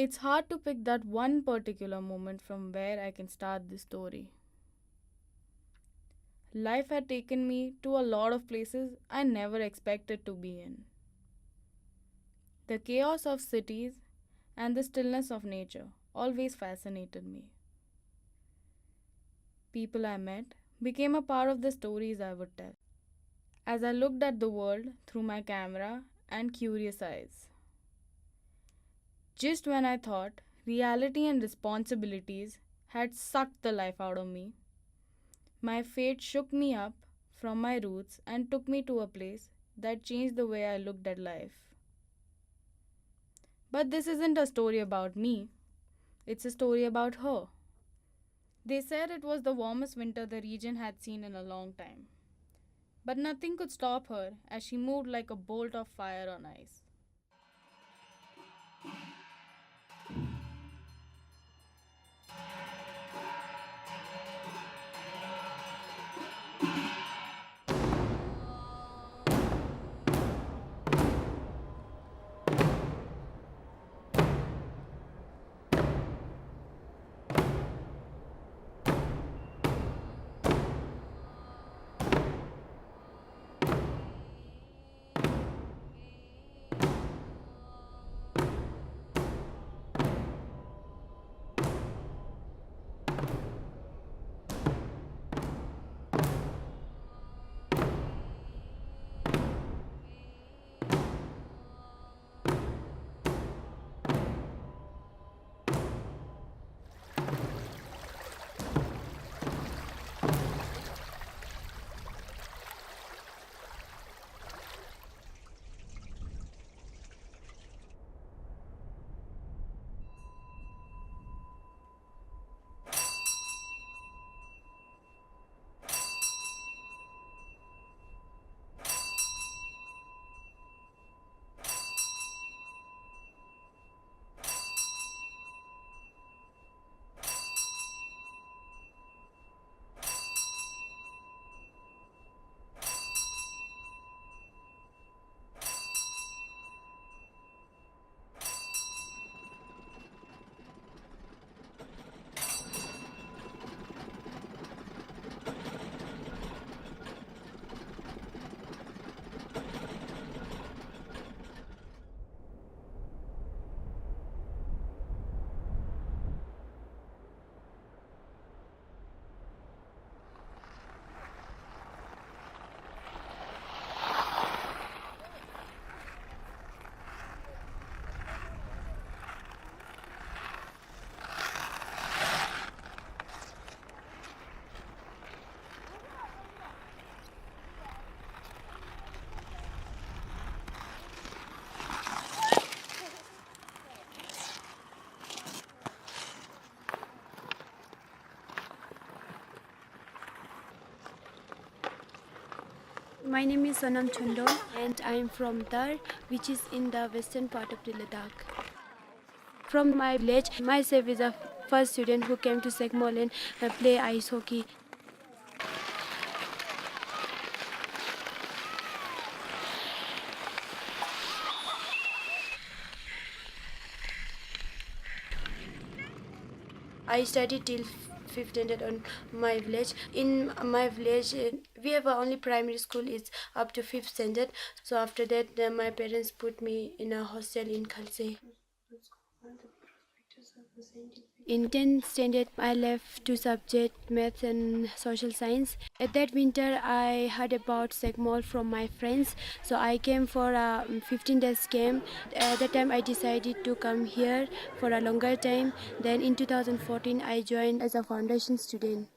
It's hard to pick that one particular moment from where I can start this story. Life had taken me to a lot of places I never expected to be in. The chaos of cities and the stillness of nature always fascinated me. People I met became a part of the stories I would tell as I looked at the world through my camera and curious eyes. Just when I thought reality and responsibilities had sucked the life out of me, my fate shook me up from my roots and took me to a place that changed the way I looked at life. But this isn't a story about me, it's a story about her. They said it was the warmest winter the region had seen in a long time. But nothing could stop her as she moved like a bolt of fire on ice. My name is Sonam Chundon and I am from Dar, which is in the western part of the Ladakh. From my village, myself is a first student who came to Sekmolen play ice hockey. I studied till 5th standard on my village. In my village, we have only primary school is up to 5th standard. So after that, my parents put me in a hostel in Khalse. In 10th standard, I left two subjects, maths and social science. At that winter, I heard about Segmol from my friends. So I came for a 15 days camp. At that time, I decided to come here for a longer time. Then in 2014, I joined as a foundation student.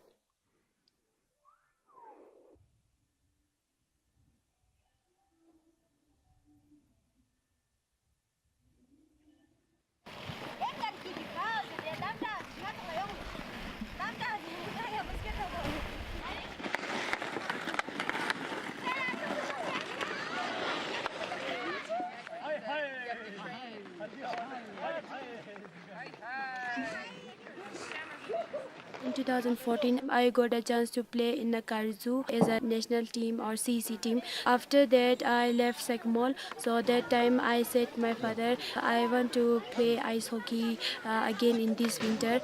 In 2014, I got a chance to play in the Karzu as a national team or CC team. After that, I left Sekmol. So that time, I said my father, I want to play ice hockey again in this winter.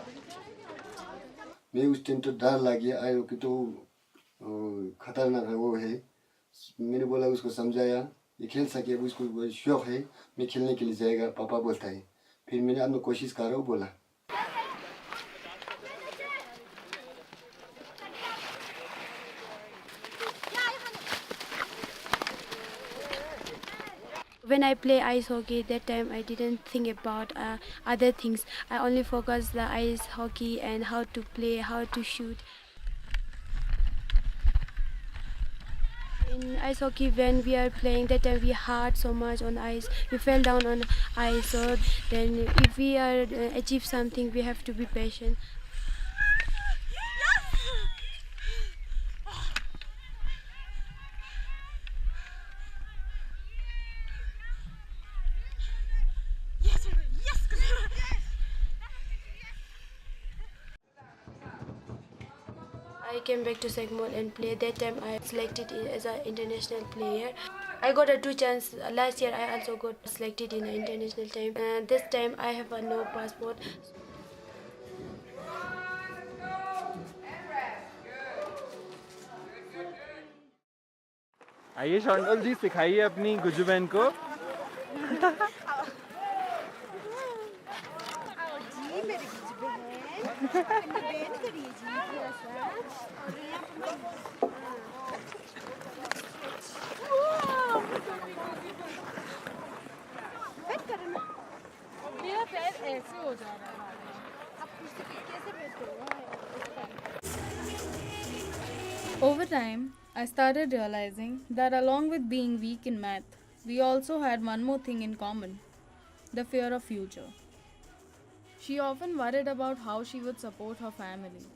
मैं उस time तो डर लग गया आयो कि तो खतरनाक है वो है मैंने बोला उसको समझाया ये खेल सके अब उसको शौक है मैं खेलने के लिए जाएगा पापा बोलता है फिर मैंने अब मैं कोशिश कर रहा हूँ बोला When I play ice hockey, that time I didn't think about other things. I only focused the ice hockey and how to play, how to shoot. In ice hockey, when we are playing, that time we hard so much on ice. We fell down on ice. So then, if we are achieve something, we have to be patient. I came back to Segmol and played. That time I selected as an international player. I got a 2 chance. Last year I also got selected in an international team. This time I have a no passport. आइए शौंडल जी सिखाइए अपनी गुज्जू बहन को मेरा पैर ऐसे हो जा रहा है Over time, I started realizing that along with being weak in math, we also had one more thing in common: the fear of future. She often worried about how she would support her family.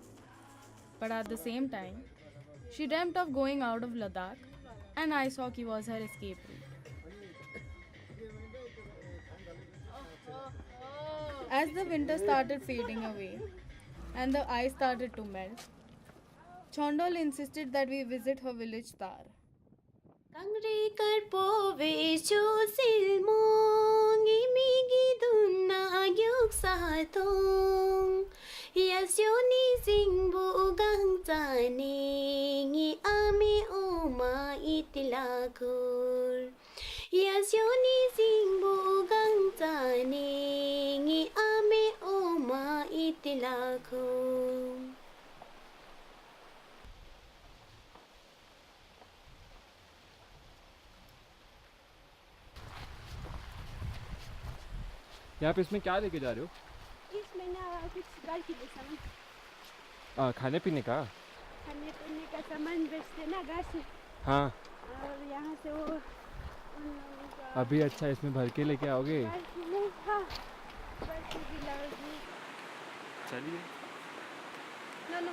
But at the same time, she dreamt of going out of Ladakh, and ice hockey was her escape route. As the winter started fading away and the ice started to melt, Chondol insisted that we visit her village Tar. Kangri karpo vechu silmong imigi dunna yuk sathong yasyoni singbu gang ngi ame oma itilakur yasyoni singbu gang ngi ame oma itilakur. यहाँ पे इसमें क्या लेके जा रहे हो इसमें ना कुछ घर की सामान खाने पीने का सामान बेचते ना घर से हाँ और यहाँ से वो उन लोगों का अभी अच्छा इसमें भर के लेके आओगे चलिए नो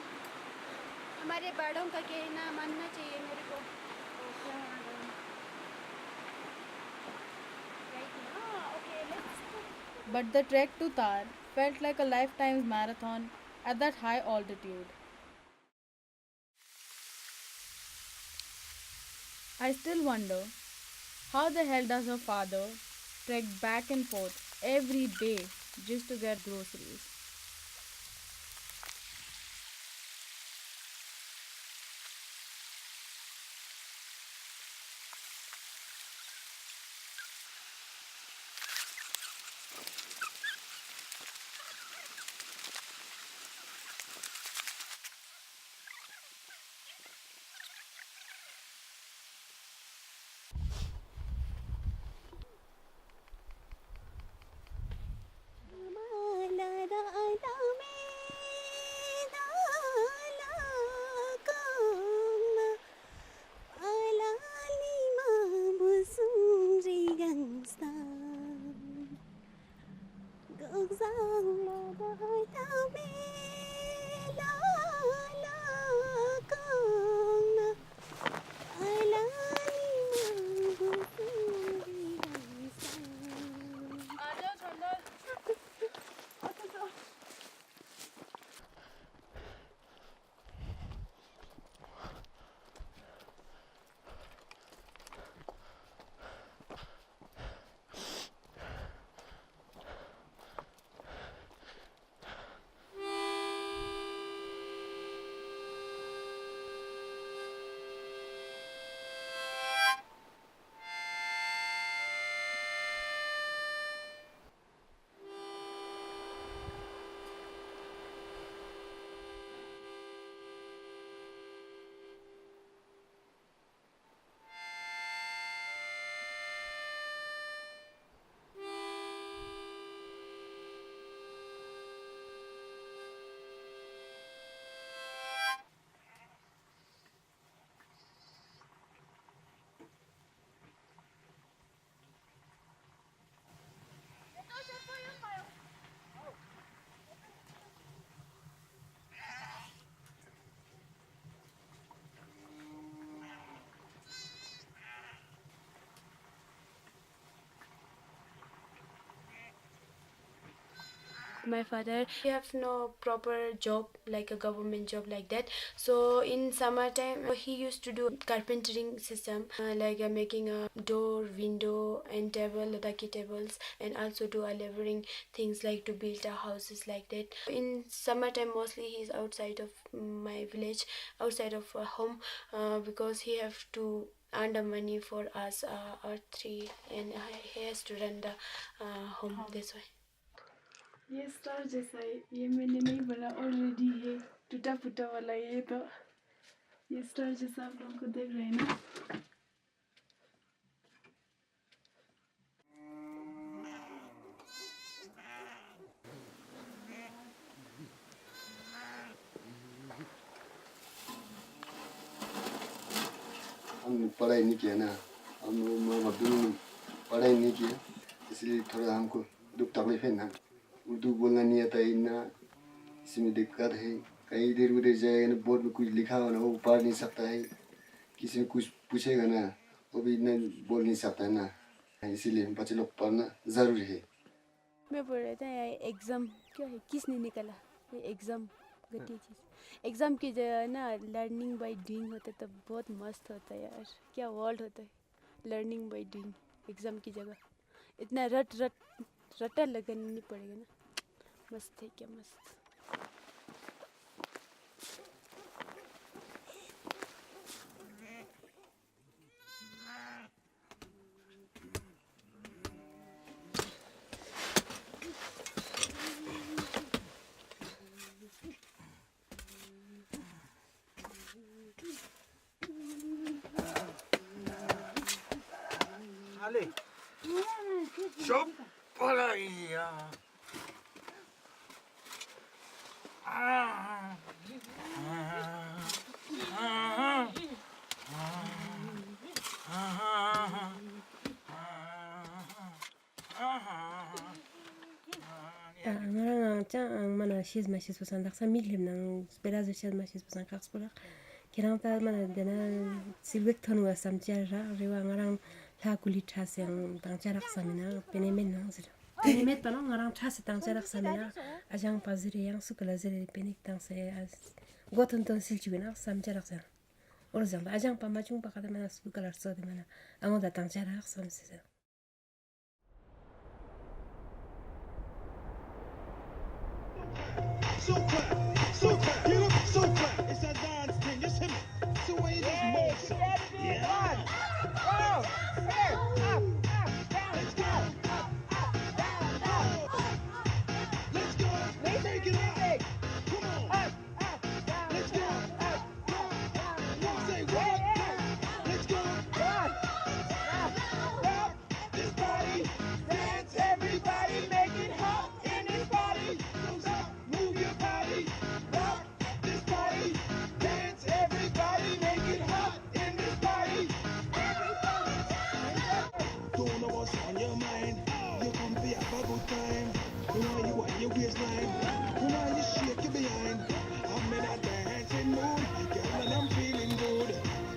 हमारे बड़ों का कहना मानना चाहिए मेरे को But the trek to Tar felt like a lifetime's marathon at that high altitude. I still wonder, how the hell does her father trek back and forth every day just to get groceries? my father. He have no proper job, like a government job like that. So in summertime, he used to do carpentering system, like making a door, window, and table, lucky tables, and also do a laboring things like to build a houses like that. In summertime, mostly he's outside of my village, outside of home, because he have to earn the money for us, our three, and he has to run the home this way. ये star जैसा है, ये मैंने नहीं बना, already है टूटा फूटा वाला। ये तो ये स्टार जैसा आप लोगों को देख रहे हैं ना। हमने पढ़ाई नहीं किया ना, हम माँ बाप दोनों पढ़ाई नहीं किया, इसलिए थोड़ा हमको दुख तकलीफ है ना। उर्दू बोलना नहीं आता इतना, इसमें दिक्कत है। कहीं इधर उधर जाएगा ना, बोर्ड में कुछ लिखा हो ना वो पढ़ नहीं सकता है, किसी ने कुछ पूछेगा ना वो भी इतना बोल नहीं सकता है ना, इसीलिए बच्चे लोग पढ़ना ज़रूरी है। मैं बोल रहा था यार, एग्ज़ाम क्या है, किसने निकाला ये एग्ज़ाम, घटिया चीज़। एग्ज़ाम की जगह ना लर्निंग बाय डूइंग होता तो बहुत मस्त होता है यार। क्या वर्ल्ड होता है लर्निंग बाय डूइंग, एग्ज़ाम की जगह इतना रटा लगाना नहीं पड़ेगा ना। मस्त है, क्या मस्त। Ali, chop palaia. Ngarang cang mana shis mashis pusan daksa milim nang belazo shis mashis pusan kaks pulak kirang ta mana dena silvek thonu asam chara rewa ngarang la kuli thas yang tang charak samina penemen nang zira penemet pano ngarang thas tang charak samina ajang pazire yang sukala zire penik tang se as goton ton silchugina sam charak sa orzang ajang pamachung pakada mana sukala so de mana angoda tang charak sam se So clap, get up, so clap. It's a dance thing, just him. So why you just move? Yeah. Go, up, down, let's go. Let's go, take it up. Come on. Let's go. Say what? Let's go. This party, dance, everybody, make it hot in this party. Goes up, move your body, rock this party, dance, everybody, make it hot in this party. Don't know what's on your mind. You come to have a good time. You know you want your waistline. You know you shake your behind. I'm in a dancing mood, girl, and I'm feeling good.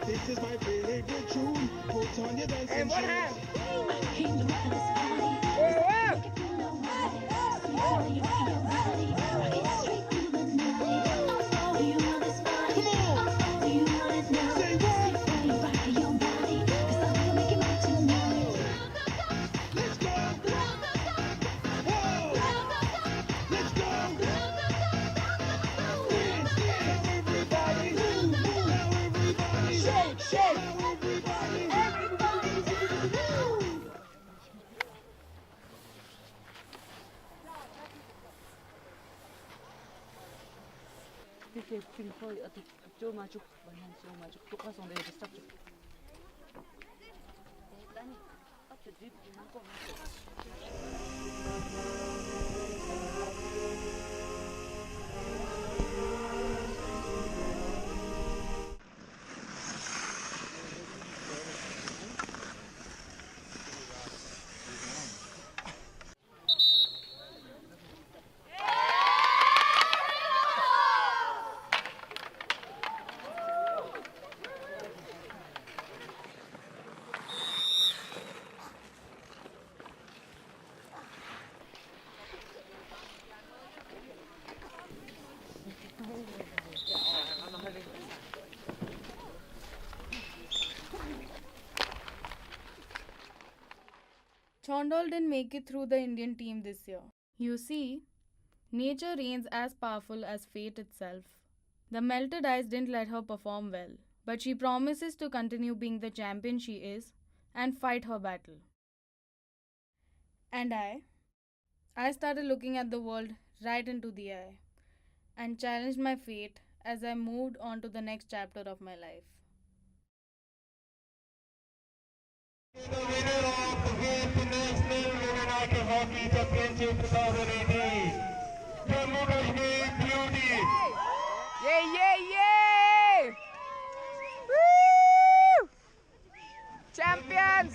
This is my favorite tune. Put on your dancing shoes. Say what? Let's go. Whoa. Let's go. Dance, dance, everybody. Now everybody. Shake. Now everybody. This is simple. Cuma majuk, banyak cuma majuk. Tu kosong dari besar tu. Tani, apa tu? Nangko. Chondol didn't make it through the Indian team this year. You see, nature reigns as powerful as fate itself. The melted ice didn't let her perform well, but she promises to continue being the champion she is and fight her battle. And I started looking at the world right into the eye and challenged my fate as I moved on to the next chapter of my life. The winner of the International United Hockey Championship 2018, Jammu Kashmir Beauty. Yeah, yeah, yeah! Woo! Champions!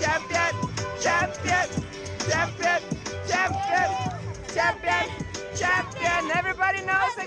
Champion! Champion! Champion! Champion! Champion! Champion! Everybody knows the